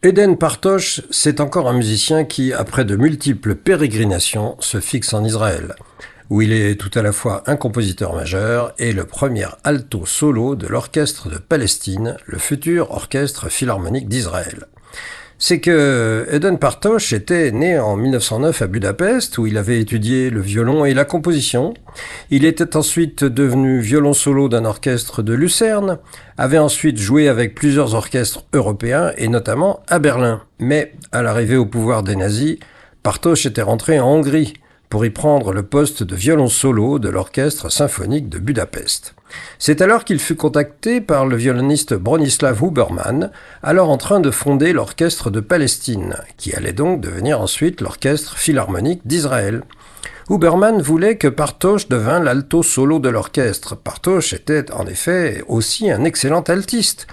Eden Partosh, c'est encore un musicien qui, après de multiples pérégrinations, se fixe en Israël, où il est tout à la fois un compositeur majeur et le premier alto solo de l'orchestre de Palestine, le futur orchestre philharmonique d'Israël. C'est que Eden Partosh était né en 1909 à Budapest, où il avait étudié le violon et la composition. Il était ensuite devenu violon solo d'un orchestre de Lucerne, avait ensuite joué avec plusieurs orchestres européens et notamment à Berlin. Mais à l'arrivée au pouvoir des nazis, Partosh était rentré en Hongrie pour y prendre le poste de violon solo de l'orchestre symphonique de Budapest. C'est alors qu'il fut contacté par le violoniste Bronislaw Huberman, alors en train de fonder l'orchestre de Palestine, qui allait donc devenir ensuite l'orchestre philharmonique d'Israël. Huberman voulait que Partosh devint l'alto solo de l'orchestre. Partosh était en effet aussi un excellent altiste.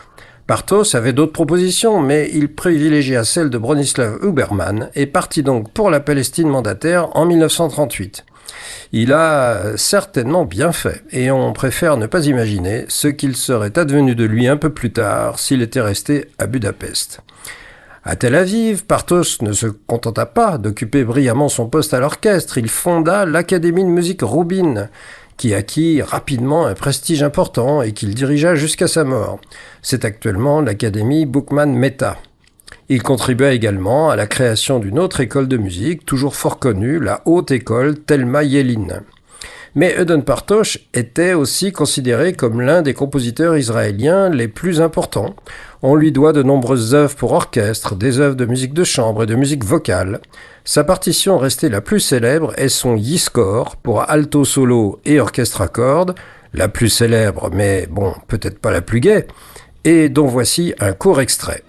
Partosh avait d'autres propositions, mais il privilégia celle de Bronislaw Huberman et partit donc pour la Palestine mandataire en 1938. Il a certainement bien fait, et on préfère ne pas imaginer ce qu'il serait advenu de lui un peu plus tard s'il était resté à Budapest. À Tel Aviv, Partosh ne se contenta pas d'occuper brillamment son poste à l'orchestre, il fonda l'Académie de musique Roubine, qui acquit rapidement un prestige important et qu'il dirigea jusqu'à sa mort. C'est actuellement l'Académie Boukman-Mehta. Il contribua également à la création d'une autre école de musique, toujours fort connue, la Haute École Thelma Yellin. Mais Eden Partosh était aussi considéré comme l'un des compositeurs israéliens les plus importants. On lui doit de nombreuses œuvres pour orchestre, des œuvres de musique de chambre et de musique vocale. Sa partition restée la plus célèbre est son Yizkor pour alto solo et orchestre à cordes, la plus célèbre, mais bon, peut-être pas la plus gaie, et dont voici un court extrait.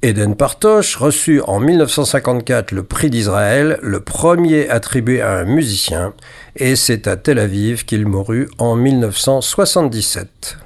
Eden Partosh reçut en 1954 le prix d'Israël, le premier attribué à un musicien, et c'est à Tel Aviv qu'il mourut en 1977.